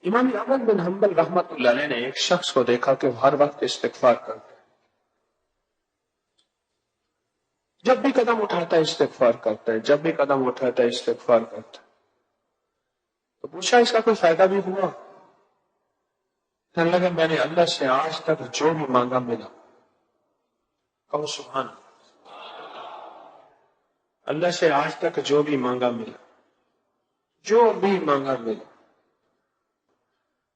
امام احمد بن حنبل رحمت اللہ علیہ نے ایک شخص کو دیکھا کہ وہ ہر وقت استغفار کرتا ہے، جب بھی قدم اٹھاتا ہے استغفار کرتا ہے، جب بھی قدم اٹھاتا ہے استغفار کرتا ہے۔ تو پوچھا اس کا کوئی فائدہ بھی ہوا؟ کہنے لگا میں نے اللہ سے آج تک جو بھی مانگا ملا۔ کہو سبحان اللہ۔ اللہ سے آج تک جو بھی مانگا ملا، جو بھی مانگا ملا۔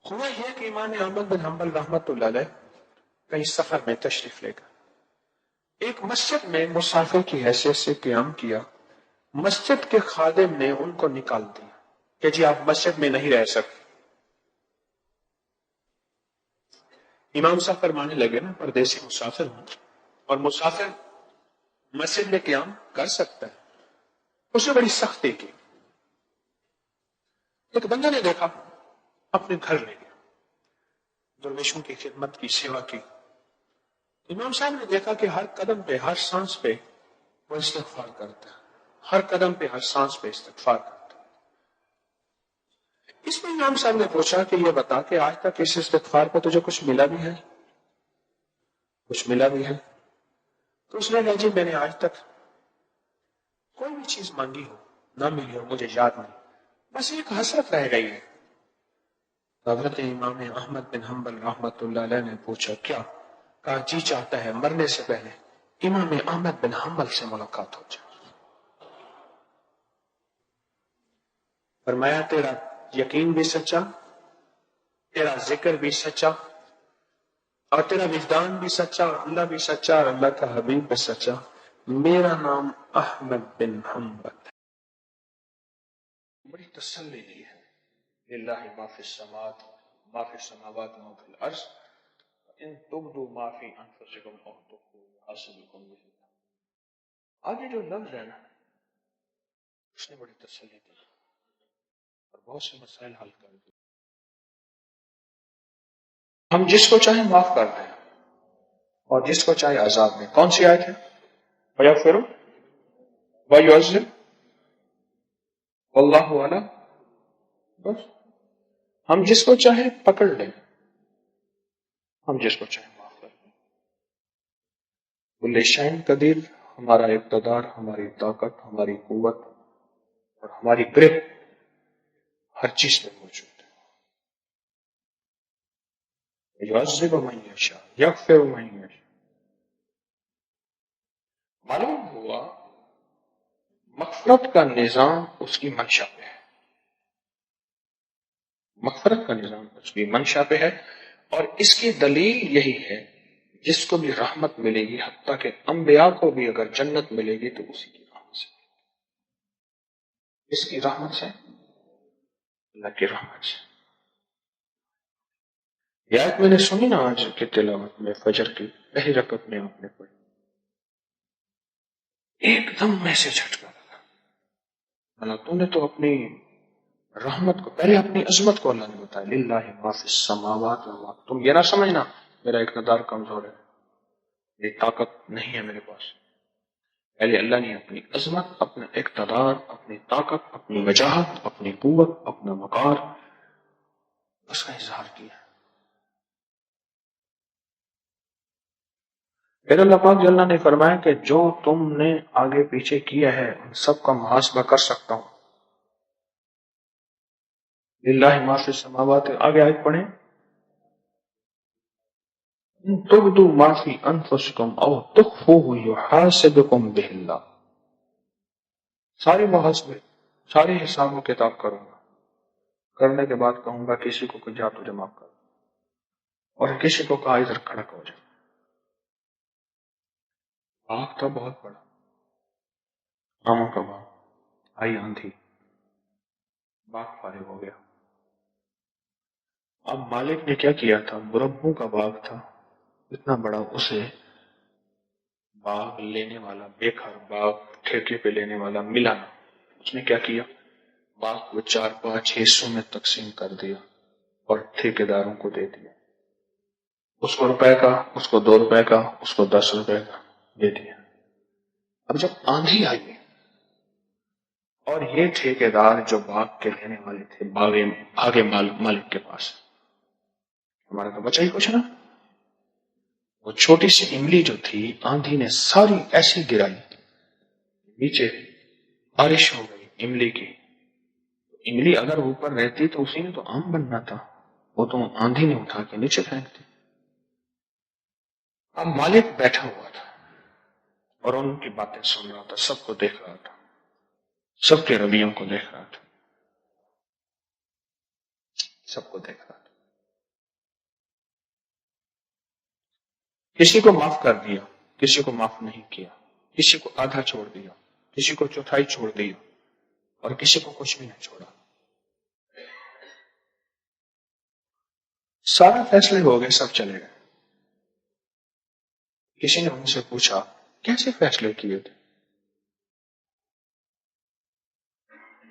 ہوا یہ کہ امام احمد بن حنبل رحمت اللہ علیہ کہیں سفر میں تشریف لے گئے، ایک مسجد میں مسافر کی حیثیت سے قیام کیا۔ مسجد کے خادم نے ان کو نکال دیا کہ جی آپ مسجد میں نہیں رہ سکتے۔ امام صاحب فرمانے لگے نا پردیسی مسافر ہوں اور مسافر مسجد میں قیام کر سکتا ہے۔ اس نے بڑی سختی کی۔ ایک بندہ نے دیکھا، اپنے گھر لے گیا، درویشوں کی خدمت کی، سیوا کی۔ امام صاحب نے دیکھا کہ ہر قدم پہ، ہر سانس پہ وہ استغفار کرتا ہے، ہر قدم پہ، ہر سانس پہ استغفار کرتا ہے۔ اس میں امام صاحب نے پوچھا کہ یہ بتا کہ آج تک اس استغفار پہ تجھے کچھ ملا بھی ہے؟ کچھ ملا بھی ہے؟ تو اس نے کہا جی میں نے آج تک کوئی بھی چیز مانگی ہو نہ ملی ہو، مجھے یاد نہیں، بس ایک حسرت رہ گئی ہے۔ حضرت امام احمد بن حنبل رحمت اللہ علیہ نے پوچھا کیا؟ کہا جی چاہتا ہے مرنے سے پہلے امام احمد بن حنبل سے ملاقات ہو جائے۔ فرمایا تیرا یقین بھی سچا، تیرا ذکر بھی سچا، اور تیرا وجدان بھی سچا، اور اللہ بھی سچا، اور اللہ کا حبیب بھی سچا۔ میرا نام احمد بن حنبل ہے۔ بڑی تسلی دی ہے۔ للہ ما فی السماوات ما فی السماوات و فی الارض ان تبدوا ما فی انفسکم او تخفوہ یحاسبکم بہ اللہ۔ آگے جو لفظ ہے نا، اس نے بڑی تسلی دی اور بہت سے مسائل حل کر دی۔ ہم جس کو چاہیں معاف کر دیں اور جس کو چاہے عذاب دیں۔ کون سی آیت ہے؟ وَيَغْفِرُ وَيُعَذِّبُ وَاللَّهُ عَلَىٰ، بس ہم جس کو چاہے پکڑ لیں، ہم جس کو چاہے معاف کر دیں۔ کل شیء قدیر، ہمارا اقتدار، ہماری طاقت، ہماری قوت اور ہماری گرفت ہر چیز میں موجود ہے۔ یعذب من یشاء یغفر من یشاء۔ معلوم ہوا مغفرت کا نظام اس کی منشا پہ ہے، مغفرت کا نظام اس کی منشا پہ ہے، اور اس کی دلیل یہی ہے جس کو بھی رحمت ملے گی، حتیٰ کہ انبیاء کو بھی اگر جنت ملے گی تو اسی کی رحمت سے، اس کی رحمت سے، اللہ کی رحمت سے۔ یہ آیت میں نے سنی نا آج کی تلاوت میں، فجر کی پہلی رکعت میں آپ نے پڑھی، ایک دم میں سے جھٹکا لگا۔ اللہ تو نے تو اپنی رحمت کو، پہلے اپنی عظمت کو اللہ نے بتایا، للہ ما فی السماوات والارض۔ تم یہ نہ سمجھنا میرا اقتدار کمزور ہے، یہ طاقت نہیں ہے میرے پاس۔ پہلے اللہ نے اپنی عظمت، اپنا اقتدار، اپنی طاقت، اپنی وجاہت، اپنی قوت، اپنا وقار، اس کا اظہار کیا۔ پھر اللہ پاک جل نے فرمایا کہ جو تم نے آگے پیچھے کیا ہے ان سب کا محاسبہ کر سکتا ہوں۔ للہ ما فی السماوات، آگے آیت پڑھیں، ان تبدوا ما فی انفسکم او تخفوہ یحاسبکم بہ اللہ۔ سارے محاسبے، سارے حساب و کتاب کروں گا، کرنے کے بعد کہوں گا کسی کو کہ جا تجھے معاف کر، اور کسی کو کہا ادھر کھڑا ہو جائے۔ باغ تھا بہت بڑا، آموں کا باغ، آئی آندھی، باغ فارغ ہو گیا۔ اب مالک نے کیا کیا تھا، مربوں کا باغ تھا اتنا بڑا، اسے باغ لینے والا، بے گھر باغ ٹھیکے پہ لینے والا ملا نہ۔ اس نے کیا کیا، باغ کو 4-5 حصوں میں تقسیم کر دیا اور ٹھیکیداروں کو دے دیا، اس کو روپے کا، اس کو 2 روپے کا، اس کو 10 روپے کا دے دیا۔ اب جب آندھی آئی اور یہ ٹھیکیدار جو باغ کے لینے والے تھے باغ آگے مالک کے پاس، ہمارا تو بچہ ہی کچھ نا، وہ چھوٹی سی املی جو تھی آندھی نے ساری ایسی گرائی، نیچے بارش ہو گئی املی کی. املی اگر اوپر رہتی تو اسی نے تو آم بننا تھا، وہ تو آندھی نے اٹھا کے نیچے پھینک دی. اب مالک بیٹھا ہوا تھا اور ان کی باتیں سن رہا تھا، سب کو دیکھ رہا تھا، سب کے رویوں کو دیکھ رہا تھا، سب کو دیکھ رہا تھا. کسی کو معاف کر دیا، کسی کو معاف نہیں کیا، کسی کو آدھا چھوڑ دیا، کسی کو چوتھائی چھوڑ دیا، اور کسی کو کچھ بھی نہیں چھوڑا. سارا فیصلے ہو گئے، سب چلے گئے. کسی نے ان سے پوچھا کیسے فیصلے کیے تھے؟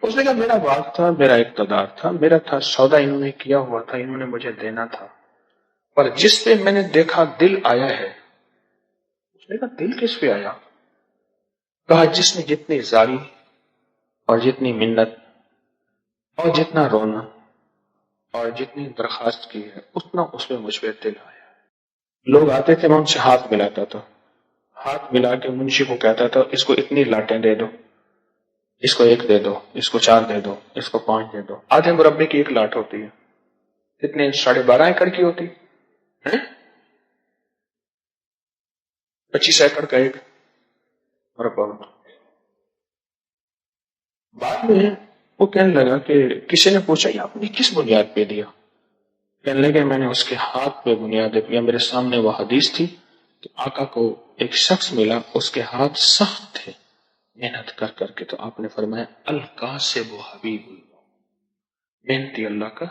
اس نے کہا میرا باغ تھا، میرا اقتدار تھا، میرا تھا سودا، انہوں نے کیا ہوا تھا، انہوں نے مجھے دینا تھا، پر جس پہ میں نے دیکھا دل آیا ہے. اس نے کہا دل کس پہ آیا؟ کہا جس نے جتنی زاری اور جتنی منت اور جتنا رونا اور جتنی درخواست کی ہے اتنا اس پہ مجھ پہ دل آیا. لوگ آتے تھے، میں ان سے ہاتھ ملاتا تھا، ہاتھ ملا کے منشی کو کہتا تھا اس کو اتنی لاٹیں دے دو، اس کو ایک دے دو، اس کو 4 دے دو، اس کو 5 دے دو. آدھے مربے کی ایک لاٹ ہوتی ہے، کتنے 12.5 ایکڑ کی ہوتی ہے، 25 ایکڑ کا ایک مربع ہوتا. بعد میں وہ کہنے لگا کہ کسی نے پوچھا یہ آپ نے کس بنیاد پہ دیا؟ کہنے لگے میں نے اس کے ہاتھ پہ بنیاد دیا. میرے سامنے وہ حدیث تھی کہ آقا کو ایک شخص ملا، اس کے ہاتھ سخت تھے محنت کر کر کے، تو آپ نے فرمایا القاسب حبیب اللہ، محنتی اللہ کا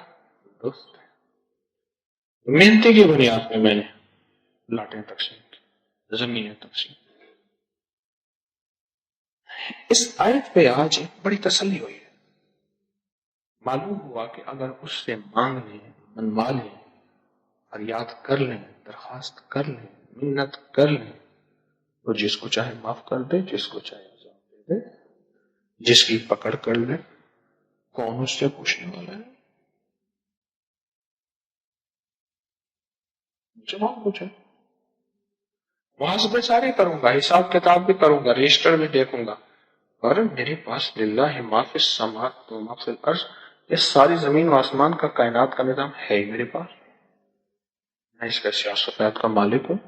دوست ہے. محنتی کی بنیاد پہ میں نے لاٹیں تقسیم کی، زمینیں تقسیم. اس آیت پہ آج بڑی تسلی ہوئی ہے. معلوم ہوا کہ اگر اس سے مانگ لیں، منوا لیں، فریاد کر لیں، درخواست کر لیں، منت کر لیں، تو جس کو چاہے معاف کر دے، جس کو چاہے عذاب دے دے، جس کی پکڑ کر لے. کون اس سے پوچھنے والا ہے؟ جواب پوچھے. محاسبے سارے کروں گا، حساب کتاب بھی کروں گا، رجسٹر بھی دیکھوں گا، اور میرے پاس للہ ما فی السماوات و ما فی الارض، یہ ساری زمین و آسمان کا کائنات کا نظام ہے ہی میرے پاس. میں اس کا سیاست کا مالک ہوں،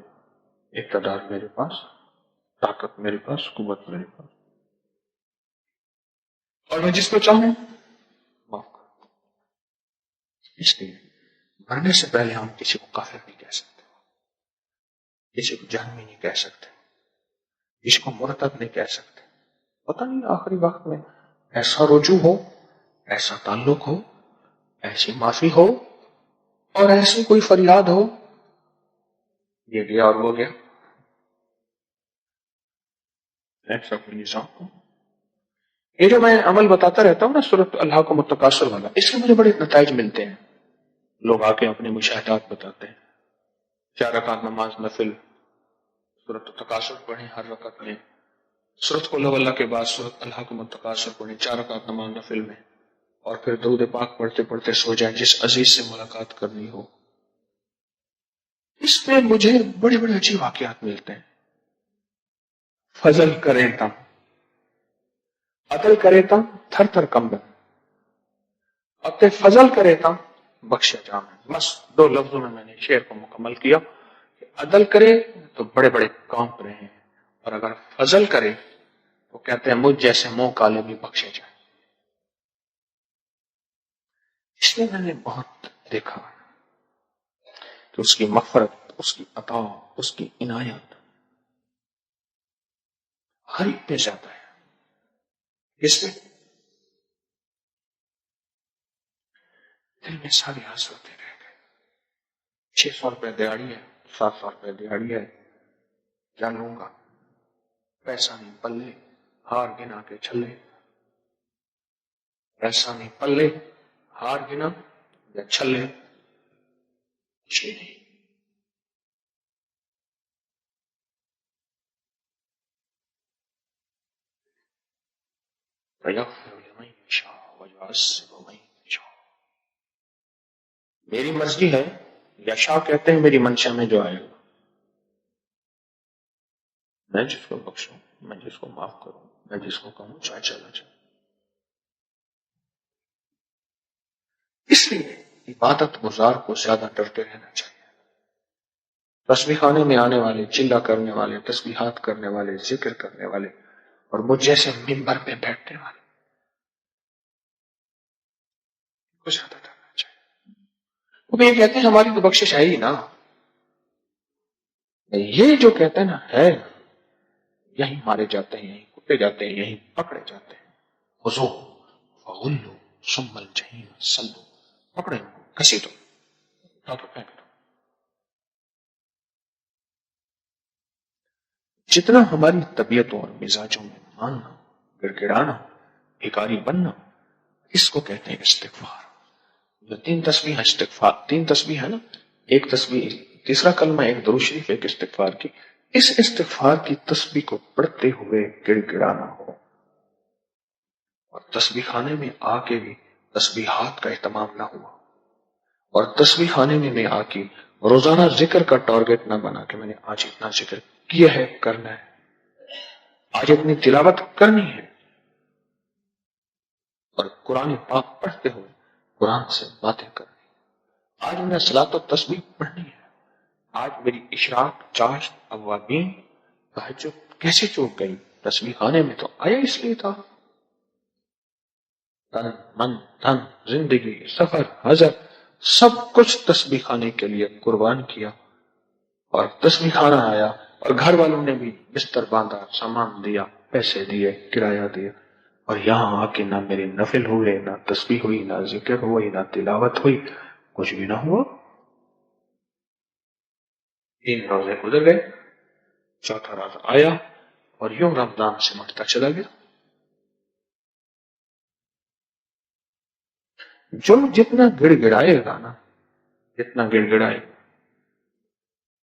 اقتدار میرے پاس، طاقت میرے پاس، قوت میرے پاس، اور میں جس کو چاہوں معاف کروں. اس لیے مرنے سے پہلے ہم کسی کو کافر نہیں کہہ سکتے، کسی کو جہنمی نہیں کہہ سکتے، کسی کو مرتد نہیں کہہ سکتے. پتہ نہیں آخری وقت میں ایسا رجوع ہو، ایسا تعلق ہو، ایسی معافی ہو، اور ایسی کوئی فریاد ہو، یہ گیا اور وہ گیا، ایسا کوئی نظام ہو. یہ جو میں عمل بتاتا رہتا ہوں نا سورۃ اللہ کو متقاصر والا، اس سے مجھے بڑے نتائج ملتے ہیں. لوگ آ کے اپنے مشاہدات بتاتے ہیں. 4 رکعت نماز نفل، سورۃ التکاثر پڑھیں ہر رکعت میں، سورۃ قل هو اللہ کے بعد سورۃ اللہ کو متقاصر پڑھیں 4 رکعت نماز نفل میں، اور پھر درود پاک پڑھتے پڑھتے سو جائیں جس عزیز سے ملاقات کرنی ہو. اس میں مجھے بڑے بڑے عجیب واقعات ملتے ہیں. فضل کریں تا عدل کرے تا تھر تھر کمبن، اتے فضل کرے تا بخشا جام. بس 2 لفظوں میں نے شعر کو مکمل کیا کہ عدل کرے تو بڑے بڑے کانپ رہے ہیں، اور اگر فضل کرے تو کہتے ہیں مجھ جیسے منہ کالے بھی بخشے جائیں. اس میں نے بہت دیکھا کہ اس کی مغفرت، اس کی عطا، اس کی عنایت غریب پہ زیادہ ہے. اس میں دل میں ساری حسرتیں رہ گئے. 600 روپے دیہڑی ہے، 700 روپے دیہڑی ہے، کیا لوں گا؟ پیسہ نہیں پلے، ہار گنا کے چھلے. پیسہ نہیں پلے، ہار گنا یا چھلے، کچھ بھی نہیں. میری مرضی ہے، یا شاہ کہتے ہیں میری منشا میں جو آئے گا، میں جس کو بخشوں، میں جس کو معاف کروں، میں جس کو کہوں چاہے چلا جائے. اس لیے عبادت گزار کو زیادہ ڈرتے رہنا چاہیے. تسبیح خانے میں آنے والے، چلا کرنے والے، تسبیحات کرنے والے، ذکر کرنے والے، اور مجھ جیسے ممبر پہ بیٹھنے والے کو زیادہ ڈرنا چاہیے. وہ یہ کہتے ہیں ہماری تو بخشش ہے ہی نا. یہ جو کہتے ہیں نا ہے، یہیں مارے جاتے ہیں، یہیں کٹے جاتے ہیں، یہیں پکڑے جاتے ہیں. خذو فغلو ثم الجحیم صلو، پکڑے کسی تو پھینک دو. جتنا ہماری طبیعتوں اور مزاجوں میں ماننا، گڑگڑانا، بھکاری بننا، اس کو کہتے ہیں استغفار. جو 3 تسبیح استغفار، 3 تسبیح ہے نا، ایک تسبیح، تیسرا کلمہ، ایک درود شریف، ایک استغفار کی. اس استغفار کی تسبیح کو پڑھتے ہوئے گڑگڑانا ہو، اور تسبیح خانے میں آ کے بھی تسبیحات کا اہتمام نہ ہوا، اور تسبیح خانے میں آ کے روزانہ ذکر کا ٹارگٹ نہ بنا کہ میں نے آج اتنا ذکر کیا ہے، کرنا ہے، آج اتنی تلاوت کرنی ہے، اور قرآن پاک پڑھتے ہوئے قرآن سے باتیں کرنی. آج میں نے صلاۃ و تسبیح پڑھنی ہے. آج میری اشراق، چاشت، اوابین، تہجد کیسے چوک گئی؟ تسبیح خانے میں تو آیا اس لیے تھا. تن من دھن، زندگی، سفر، حضر، سب کچھ تسبیح خانے کے لیے قربان کیا. اور تسبیح خانہ آیا، اور گھر والوں نے بھی بستر باندھا، سامان دیا، پیسے دیے، کرایہ دیا، اور یہاں آ کے نہ میرے نفل ہوئے، نہ تسبیح ہوئی، نہ ذکر ہوئی، نہ تلاوت ہوئی، کچھ بھی نہ ہوا. 3 روزے گزر گئے، 4تھا روزہ آیا، اور یوں رمضان سے مٹتا چلا گیا. جو جتنا گڑ گڑائے گا نا، جتنا گڑ گڑائے گا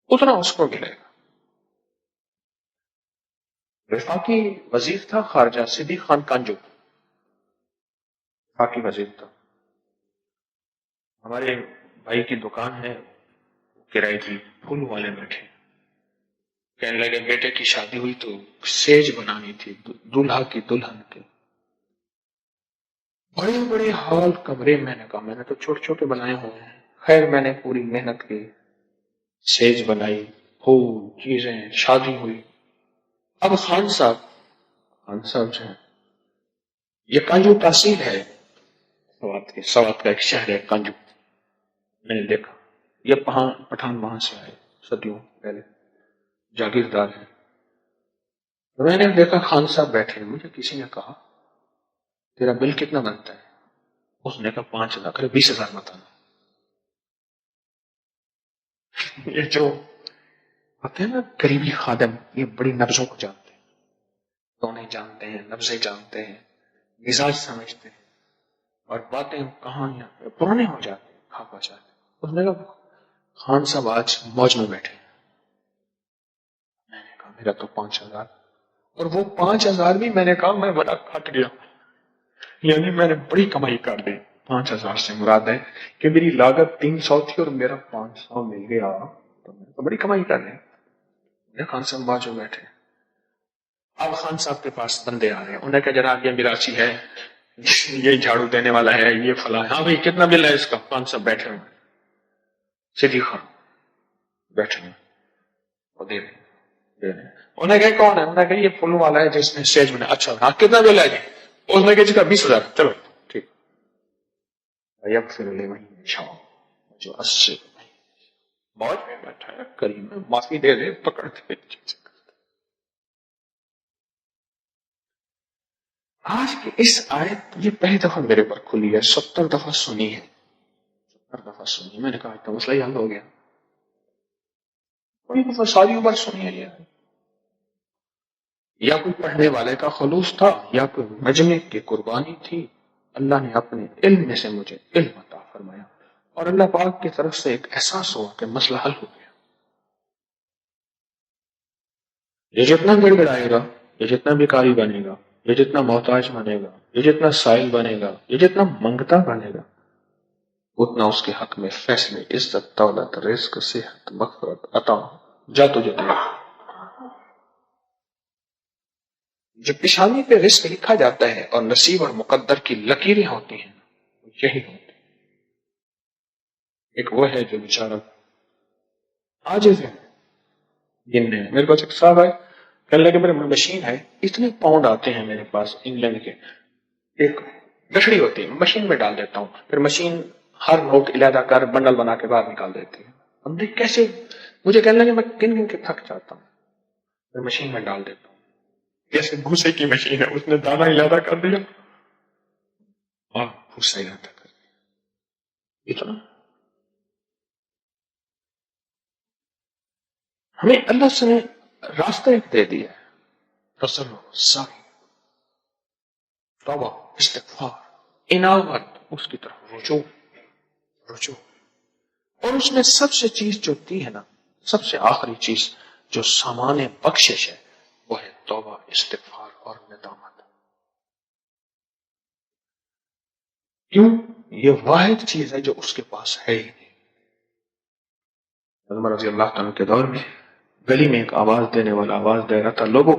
اتنا اس کو ملے گا. وفاقی وزیر تھا خارجہ صدیق خان کانجو، وفاقی وزیر تھا. ہمارے بھائی کی دکان ہے، کرائے کی، پھول والے بیٹھے، کہنے لگے بیٹے کی شادی ہوئی تو سیج بنانی تھی دولہا کی دلہن کے. بڑے بڑے ہال کمرے، میں نے کہا میں نے تو چھوٹے چھوٹے بنائے ہوئے ہیں. خیر میں نے پوری محنت کی، سیج بنائی، پھول، چیزیں، شادی ہوئی. اب خان صاحب جو ہے، یہ کانجو تحصیل ہے سوات کا ایک شہر ہے کانجو. میں نے دیکھا یہ پٹھان وہاں سے آئے صدیوں پہلے، جاگیردار ہے. میں نے دیکھا خان صاحب بیٹھے. مجھے کسی نے کہا تیرا بل کتنا بنتا ہے؟ اس نے کہا 5,000. 20,000 بتانا. یہ جو ہوتے ہیں نا قریبی خادم، یہ بڑی نبضوں کو جانتے ہیں، تونے جانتے ہیں، نبضیں جانتے ہیں، مزاج سمجھتے ہیں، اور باتیں کہانیاں پرانے ہو جاتے ہیں، کھا جاتے ہیں. اس نے کہا خان صاحب آج موج میں بیٹھے. میں نے کہا میرا تو 5,000. اور وہ 5,000 بھی میں نے کہا میں بڑا کھٹ گیا، یعنی میں نے بڑی کمائی کر دی. 5,000 سے مراد ہے کہ میری لاگت 300 تھی اور میرا 500 مل گیا، تو میں تو بڑی کمائی کر لی. خان صاحب باجو بیٹھے. اب خان صاحب کے پاس بندے آ رہے ہیں. انہوں نے کہا جناب یہ میراثی ہے، یہ جھاڑو دینے والا ہے، یہ فلاں. ہاں بھائی کتنا بل ہے اس کا؟ خان صاحب بیٹھے ہوئے، صدیق خان بیٹھے ہوئے، وہ دے رہے. انہوں نے کہا کون ہے؟ انہوں نے کہا یہ پھولوں والا ہے جس نے سیج بنا. اچھا ہاں کتنا بل ہے جی؟ اس نے کہا جی کا 20,000. چلو ٹھیک. جو 80 موج میں بیٹھا ہے، کریم میں معافی دے دے، پکڑ دے. آج کی اس آیت یہ پہلی دفعہ میرے پر کھلی ہے، 70 دفعہ سنی ہے، 70 دفعہ سنی. میں نے کہا تو مسئلہ ہی حل ہو گیا. کوئی دفعہ ساری عمر سنی ہے یہ، یا کوئی پڑھنے والے کا خلوص تھا، یا کوئی مجمع کی قربانی تھی. اللہ نے اپنے علم میں سے مجھے علم عطا فرمایا، اور اللہ پاک کی طرف سے ایک احساس ہوا کہ مسئلہ حل ہو گیا. یہ جتنا گڑ گڑائے گا، یہ جتنا بیکاری بنے گا، یہ جتنا محتاج بنے گا، یہ جتنا سائل بنے گا، یہ جتنا منگتا بنے گا، اتنا اس کے حق میں فیصلے، عزت، دولت، رزق، صحت، مغفرت، عطا جا تجھے دے گا۔ جب پیشانی پہ رزق لکھا جاتا ہے اور نصیب اور مقدر کی لکیریں ہوتی ہیں، یہی ہوتی ہے۔ ایک وہ ہے جو بیچارہ عاجز ہے، گن ہے۔ میرے پاس ایک صاحب ہے، کہنے لگے میرے مشین ہے، اتنے پاؤنڈ آتے ہیں میرے پاس انگلینڈ کے، ایک گٹھڑی ہوتی ہے، مشین میں ڈال دیتا ہوں، پھر مشین ہر نوٹ علیحدہ کر بنڈل بنا کے باہر نکال دیتی ہے۔ ہم نے کیسے، مجھے کہنے لگے میں گن گن کے تھک جاتا ہوں، پھر مشین میں ڈال دیتا ہوں، جیسے بھوسے کی مشین ہے، اس نے دانا علیحدہ کر دیا اور بھوسا علیحدہ کر دیا۔ اتنا ہمیں اللہ سے نے راستہ ایک دے دیا ہے، تصرف، سعی، توبہ، استغفار، انابت، اس کی طرف رجوع، اور اس میں سب سے چیز جو دی ہے نا، سب سے آخری چیز جو سامان بخشش ہے، وہ ہے توبہ، استغفار اور ندامت۔ کیوں؟ یہ واحد چیز ہے جو اس کے پاس ہے ہی نہیں۔ عمر رضی اللہ عنہ کے دور میں گلی میں ایک آواز دینے والا آواز دے رہا تھا، لوگوں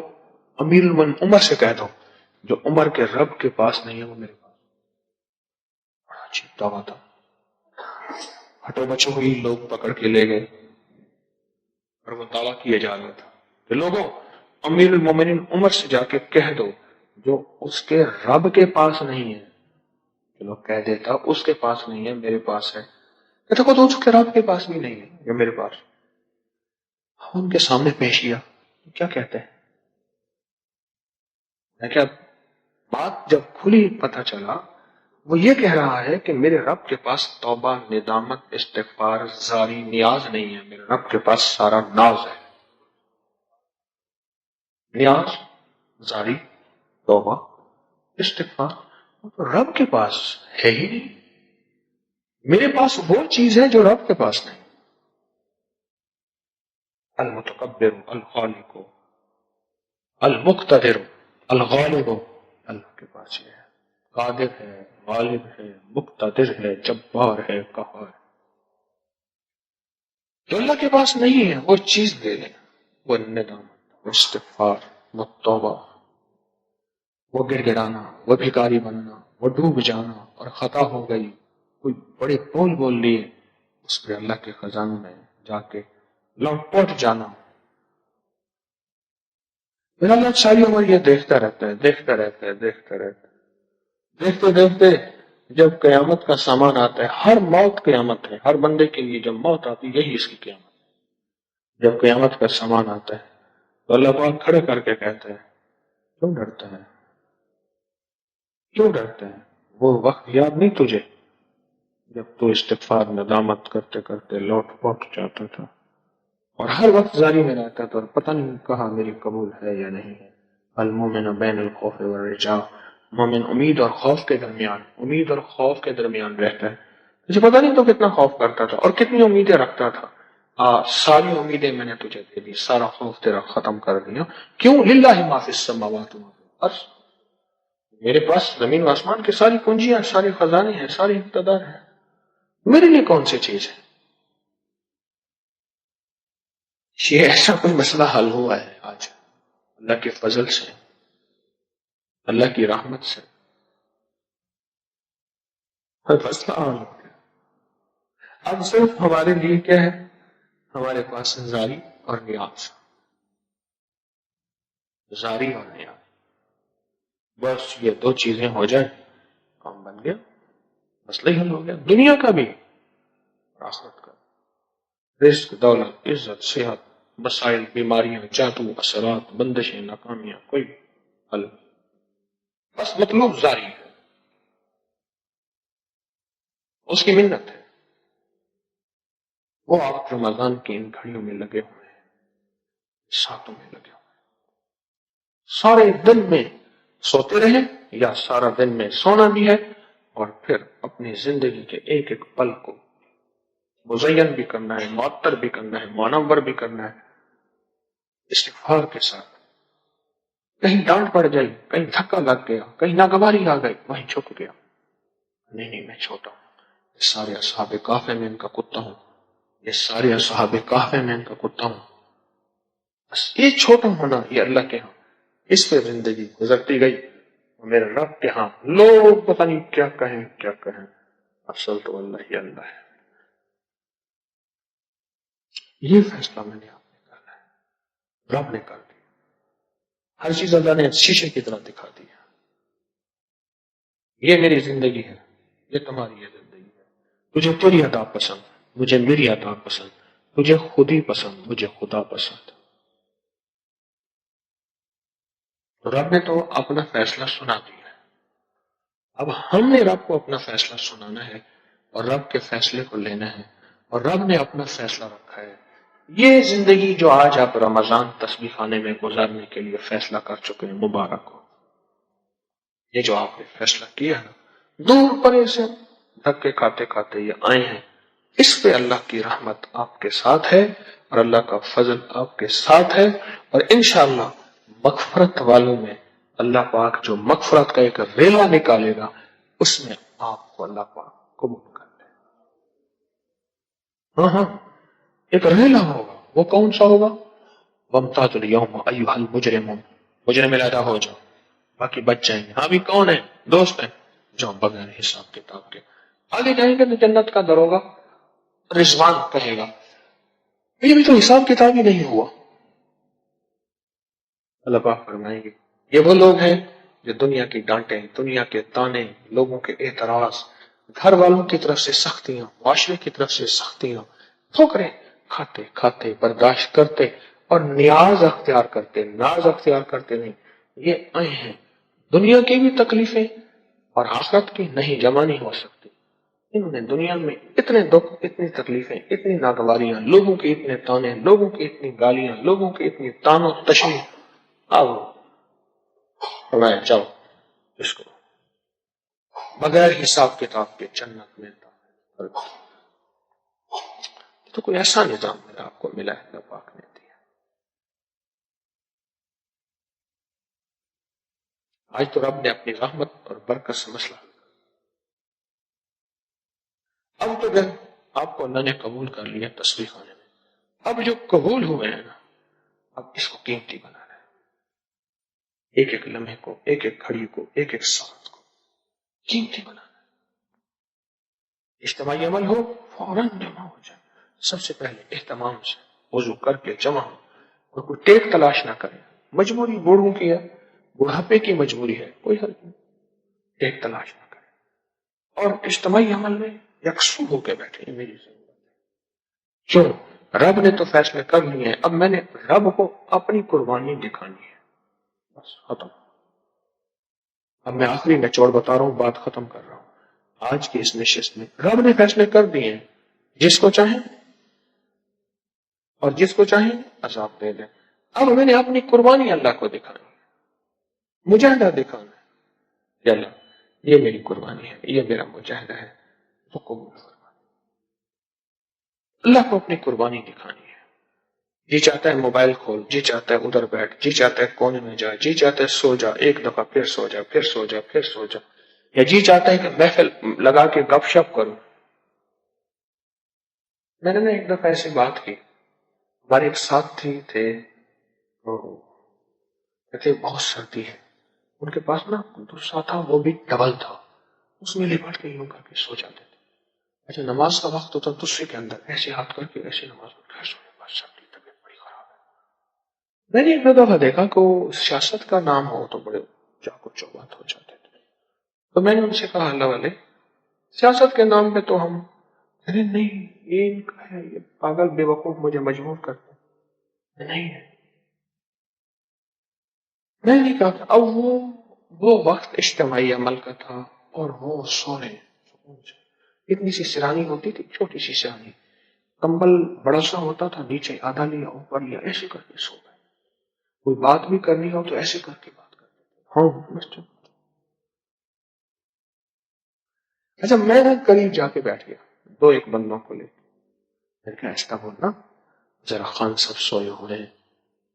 امیر المن عمر سے کہہ دو جو عمر کے رب کے پاس نہیں ہے وہ میرے پاس۔ بڑا عجیب دعویٰ تھا، ہٹو بچو ہوئی، لوگ پکڑ کے لے گئے اور وہ دعویٰ کیے جا رہا تھا کہ لوگوں امیر المومنین عمر سے جا کے کہہ دو جو اس کے رب کے پاس نہیں ہے، کہ لوگ کہہ دیتا اس کے پاس نہیں ہے میرے پاس ہے، کہ دیکھو تو اس کے رب کے پاس بھی نہیں ہے یہ میرے پاس۔ ان کے سامنے پیش کیا، کیا کہتے ہیں؟ کیا بات جب کھلی پتہ چلا، وہ یہ کہہ رہا ہے کہ میرے رب کے پاس توبہ، ندامت، استغفار، زاری، نیاز نہیں ہے، میرے رب کے پاس سارا ناز ہے۔ نیاز، زاری، توبہ، استغفار تو رب کے پاس ہے ہی نہیں۔ میرے پاس وہ چیز ہے جو رب کے پاس نہیں۔ المتکبر، الخالق، المقتدر، الغالب، اللہ کے پاس یہ ہے، قادر ہے، غالب ہے، مقتدر ہے، جبار ہے، قہار ہے۔ جو اللہ کے پاس نہیں ہے وہ چیز دے لیں، وہ ندامت، وہ استغفار، وہ توبہ، وہ گڑ گڑانا، وہ بھکاری بننا، وہ ڈوب جانا اور خطا ہو گئی، کوئی بڑے بول لیے، اس پہ اللہ کے خزانوں میں جا کے لوٹ پوٹ جانا۔ پھر اللہ ساری عمر یہ دیکھتا رہتا ہے، دیکھتے دیکھتے جب قیامت کا سامان آتا ہے، ہر موت قیامت ہے، ہر بندے کے لیے جب موت آتی ہے یہی اس کی قیامت ہے۔ جب قیامت کا سامان آتا ہے تو اللہ پاک کھڑے کر کے کہتے ہیں کیوں ڈرتا ہے، کیوں ڈرتے ہیں؟ وہ وقت یاد نہیں تجھے جب تو استغفار، ندامت کرتے کرتے لوٹ پوٹ جاتا تھا اور ہر وقت زاری میں رہتا تھا اور پتہ نہیں کہا میری قبول ہے یا نہیں ہے۔ المومن بین الخوف والرجاء، مومن امید اور خوف کے درمیان رہتا ہے۔ مجھے پتہ نہیں تو کتنا خوف کرتا تھا اور کتنی امیدیں رکھتا تھا، ساری امیدیں میں نے تجھے دے دی، سارا خوف تیرا ختم کر دیا۔ کیوں؟ للہ ما فی السماوات وما فی الارض، میرے پاس زمین و آسمان کی ساری کنجیاں، ساری خزانے ہیں، ساری اقتدار ہے، میرے لیے کون سی چیز ہے؟ یہ ایسا کوئی مسئلہ حل ہوا ہے آج اللہ کے فضل سے، اللہ کی رحمت سے، ہر مسئلہ حل ہو گیا۔ اب صرف ہمارے لیے کیا ہے؟ ہمارے پاس زاری اور نیاز، زاری اور نیاز، بس یہ دو چیزیں ہو جائیں کام بن گیا، مسئلہ ہی حل ہو گیا، دنیا کا بھی اور آخرت کا۔ رزق، دولت، عزت، صحت، مسائل، بیماریاں، جادو، اثرات، بندشیں، ناکامیاں، کوئی حل، بس مطلوب زاری ہے، اس کی منت ہے۔ وہ آپ رمضان کی ان گھڑیوں میں لگے ہوئے ہیں، ساتوں میں لگے ہوئے ہیں، سارے دن میں سوتے رہیں یا سارا دن میں سونا بھی ہے، اور پھر اپنی زندگی کے ایک ایک پل کو مزین بھی کرنا ہے، معطر بھی کرنا ہے، منور بھی کرنا ہے، استغفار کے ساتھ کہیں ڈانٹ پڑ جائی، کہیں دھکا لگ گیا، کہیں ناگواری آ گئی، وہیں چھپ گیا، نہیں میں چھوٹا ہوں، یہ سارے اصحاب کہف میں ان کا کتا ہوں، یہ سارے اصحاب کہف میں ان کا کتا ہوں. بس یہ چھوٹا ہونا یہ اللہ کے ہاں، اس پہ زندگی گزرتی گئی. میرے رب کے ہاں لوگ پتہ نہیں کیا کہیں، اصل تو اللہ ہی اللہ ہے. یہ فیصلہ میں نے آپ نے کرنا ہے، رب نے کر دیا. ہر چیز اللہ نے شیشے کی طرح دکھا دی. یہ میری زندگی ہے، یہ تمہاری یہ زندگی ہے. تجھے تیری عطا پسند، مجھے میری عطا پسند، تجھے خود ہی پسند، مجھے خدا پسند. رب نے تو اپنا فیصلہ سنا دیا ہے، اب ہم نے رب کو اپنا فیصلہ سنانا ہے اور رب کے فیصلے کو لینا ہے، اور رب نے اپنا فیصلہ رکھا ہے. یہ زندگی جو آج آپ رمضان تسبیح خانے میں گزارنے کے لیے فیصلہ کر چکے ہیں، مبارک ہو. یہ جو آپ نے فیصلہ کیا ہے، دور پرے سے دھکے کھاتے کھاتے یہ آئے ہیں، اس پہ اللہ کی رحمت آپ کے ساتھ ہے اور اللہ کا فضل آپ کے ساتھ ہے. اور انشاءاللہ مغفرت والوں میں اللہ پاک جو مغفرت کا ایک ریلا نکالے گا، اس میں آپ کو اللہ پاک قبول کر لے. ہاں ایک ریلا ہوگا. وہ کون سا ہوگا؟ وَامْتَازُوا الْيَوْمَ أَيُّهَا الْمُجْرِمُونَ، مجرم علیحدہ ہو جاؤ، باقی بچ جائیں گے. ہاں بھی کون ہے؟ دوست ہیں جو بغیر حساب کتاب کے آگے جائیں گے. تو جنت کا دروگا رضوان کہے گا یہ بھی تو حساب کتاب ہی نہیں ہوا. اللہ پاک فرمائیں گے یہ وہ لوگ ہیں جو دنیا کی ڈانٹیں، دنیا کے تانے، لوگوں کے اعتراض، گھر والوں کی طرف سے سختیاں، معاشرے کی طرف سے سختیاں، ٹھوکریں کھاتے کھاتے برداشت کرتے اور نیاز اختیار کرتے، ناز اختیار کرتے نہیں. یہ آئے ہیں دنیا کی بھی تکلیفیں اور آخرت کی نہیں جمع نہیں ہو سکتی. انہوں نے دنیا میں اتنے دکھ، اتنی تکلیفیں، اتنی ناگواریاں، لوگوں کے اتنے تانے، لوگوں کی اتنی گالیاں، لوگوں کی اتنی تان و تشریح. آؤ فرمایا جاؤ اس کو بغیر حساب کتاب کے جنت میں تو کوئی ایسا نظام میرا آپ کو ملا ہے اللہ پاک نے دیا. آج تو رب نے اپنی رحمت اور برکت سے مسئلہ. اب تو جب آپ کو اللہ نے قبول کر لیا تسبیح خانے میں، اب جو قبول ہوئے ہیں نا، اب اس کو قیمتی بنانا ہے. ایک ایک لمحے کو، ایک ایک گھڑی کو، ایک ایک سانس کو قیمتی بنانا ہے. اجتماعی عمل ہو فوراً جمع ہو جائے. سب سے پہلے اہتمام سے وضو کر کے جمع ہو اور کوئی ٹیک تلاش نہ کرے. مجبوری بوڑھوں کی ہے، بڑھاپے کی مجبوری ہے، کوئی حل نہیں، ٹیک تلاش نہ کرے اور اجتماعی عمل میں یکسو ہو کے بیٹھے. میری ضرورت ہے کیوں؟ رب نے تو فیصلے کر لیے ہیں، اب میں نے رب کو اپنی قربانی دکھانی ہے. بس ختم. اب میں آخری نچوڑ بتا رہا ہوں، بات ختم کر رہا ہوں. آج کی اس نشست میں رب نے فیصلے کر دیے ہیں، جس کو چاہیں اور جس کو چاہیں عذاب دے دیں. اب میں نے اپنی قربانی اللہ کو دکھانی ہے، مجاہدہ دکھانا ہے. یا اللہ یہ میری قربانی ہے، یہ میرا مجاہدہ ہے، تو قبول فرما. اللہ کو اپنی قربانی دکھانی ہے. جی چاہتا ہے موبائل کھول، جی چاہتا ہے ادھر بیٹھ، جی چاہتا ہے کونے میں جا، جی چاہتا ہے سو جا ایک دفعہ، پھر سو جا، پھر سو جا، پھر سو جا. یا جی چاہتا ہے کہ محفل لگا کے گپ شپ کروں. میں نے ایک دفعہ ایسی بات کی، ہمارے ایک ساتھی تھے، کہتے بہت سردی ہے. ان کے پاس نا دوسرا تھا، وہ بھی ڈبل تھا، اس میں لپٹ کے یوں کر کے سو جاتے تھے. اچھا نماز کا وقت ہوتا دوسرے کے اندر ایسے ہاتھ کر کے ایسے نماز پڑھ سونے. بس سردی طبیعت بڑی خراب ہے. میں نے ایک دفعہ دیکھا کہ وہ سیاست کا نام ہو تو بڑے چاقو چوبات ہو جاتے تھے. تو میں نے ان سے کہا اللہ والے سیاست کے نام پہ تو ہم، ارے نہیں یہ ان کا ہے، یہ پاگل بے وقوف مجھے مجبور کرتے نہیں ہے. میں نہیں کہا تھا. اب وہ وقت اجتماعی عمل کا تھا اور وہ سونے سکون سے. اتنی سی سرانی ہوتی تھی، چھوٹی سی سرانی، کمبل بڑا سا ہوتا تھا، نیچے آدھا لیا اوپر لیا، ایسے کر کے سو گئے. کوئی بات بھی کرنی ہو تو ایسے کر کے بات کرتے تھے. ہاں بس. اچھا میں قریب جا کے بیٹھ گیا دو ایک بندوں کو لے کے، ایسا بولنا ذرا خان صاحب سوئے ہوئے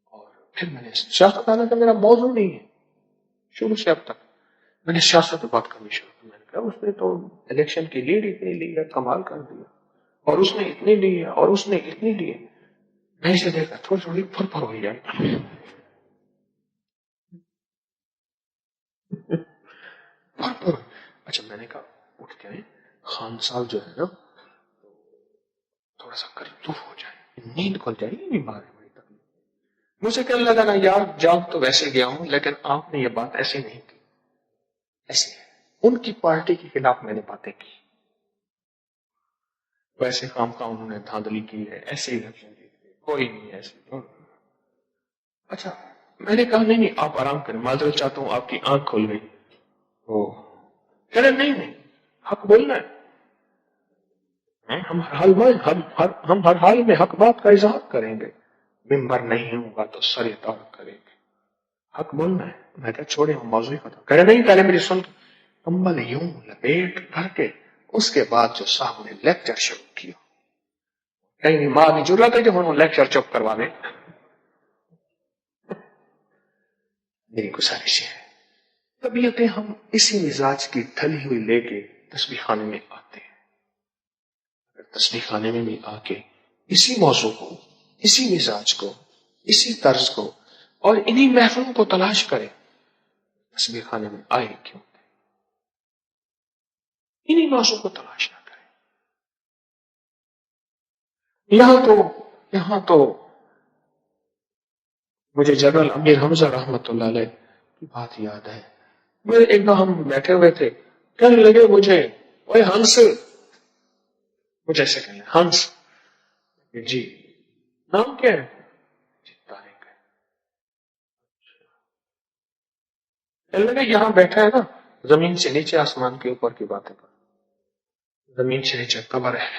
اور پھر میں نے سیاست آنا کا میرا موضوع نہیں ہے شروع سے اب تک. میں نے سیاست پہ بات کرنی شروع کی. میں نے کہا اس نے تو الیکشن کی لیڈ اتنی لی ہے, کمال کر دیا, اور اس نے اتنی لی ہے, اور اس نے اتنی لی ہے. میں اسے دیکھا تھوڑی تھوڑی پھر پھر ہو جائے. اچھا میں نے کہا اٹھ کے خان صاحب جو ہے نا تھوڑا سا قریب تو ہو جائے, نیند کھل جائے, یہ بیمار ہے, بڑی تکلیف. مجھے کہنے لگا نا یار جاگ تو ویسے گیا ہوں, لیکن آپ نے یہ بات ایسے نہیں کی, ایسے ان کی پارٹی کے خلاف میں نے باتیں کی, ویسے کام کا انہوں نے دھاندلی کی ہے, ایسے ہی کوئی نہیں ایسے. اچھا میں نے کہا نہیں آپ آرام کریں, معذرت چاہتا ہوں آپ کی آنکھ کھل گئی. کہہ رہے نہیں حق بولنا ہے, ہم ہر حال میں حق بات کا اظہار کریں گے, ممبر نہیں ہوگا تو سر اطاعت کریں گے, حق بولنا ہے. میں کہا چھوڑے ہم موضوع ختم. کہہ رہے نہیں پہلے میری سن. کمبل یوں لپیٹ کر کے اس کے بعد جو صاحب نے لیکچر شروع کیا, کہیں ماں کی ضرورت ہے کہ انہوں لیکچر چپ کروا دیں. میری گزارش ہے طبیعتیں ہم اسی مزاج کی ڈھلی ہوئی لے کے تسبیح خانے میں آتے ہیں. اگر تسبیح خانے میں بھی آ کے اسی موضوع کو, اسی مزاج کو, اسی طرز کو اور انہی محفلوں کو تلاش کرے, تسبیح خانے میں آئے کیوں, انہی موضوع کو تلاش نہ کرے. یہاں تو مجھے جنرل امیر حمزہ رحمت اللہ علیہ کی بات یاد ہے. میرے ایک دن ہم بیٹھے ہوئے تھے, کہنے لگے مجھے اوے ہنس, مجھے ایسے کہیں ہنس, جی نام کیا ہے, جی طارق ہے. کہنے لگے یہاں بیٹھا ہے نا, زمین سے نیچے آسمان کے اوپر کی باتیں کر, زمین سے نیچے قبر ہے,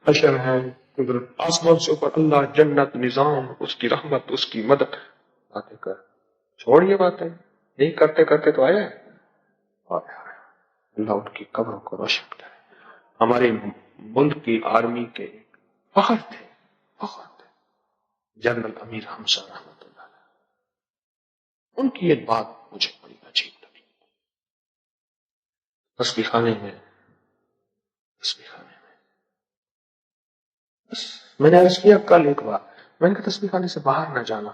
حشر ہے, قدرت, آسمان سے اوپر اللہ, جنت, نظام, اس کی رحمت, اس کی مدد, باتیں کر. چھوڑ یہ باتیں, نہیں کرتے کرتے تو آیا ہے. اللہ ان کی قبروں کو روشن کرے. ہمارے ملک کی آرمی کے فخر تھے, جنرل امیر حمزہ رحمت اللہ علیہ. ان کی ایک بات مجھے بڑی عجیب لگی. تسبیح خانے میں میں نے عرض کیا کل ایک بار, میں نے کہا تسبیح خانے سے باہر نہ جانا,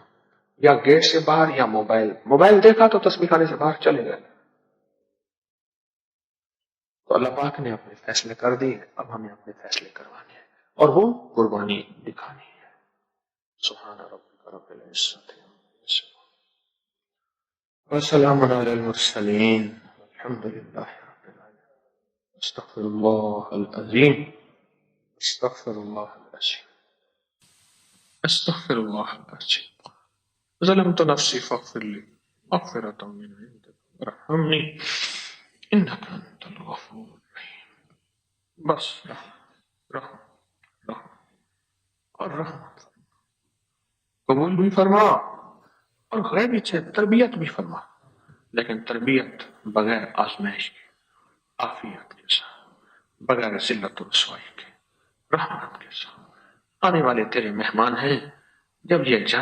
یا گیٹ سے باہر یا موبائل دیکھا تو تسبیح خانے سے باہر چلے گئے. تو اللہ پاک نے اپنے فیصلے کر دیے, اب ہمیں اپنے فیصلے کروانے ہیں, اور وہ قربانی دکھانی ہے. سبحان ربک رب العزت وسلام علی المرسلین الحمد للہ رب العالمین. استغفر اللہ العظیم, استغفر اللہ العظیم, استغفر اللہ العظیم. ظلمت نفسی فاغفر لی مغفرۃ من عندک وارحمنی انک انت الغفور الرحیم. بس رحم اور رحمت قبول بھی فرما, اور غیبی سے تربیت بھی فرما, لیکن تربیت بغیر آزمائش کے, عافیت کے ساتھ, بغیر ذلت و رسوائی کے, رحمت کے ساتھ. آنے والے تیرے مہمان ہیں, جب یہ جائیں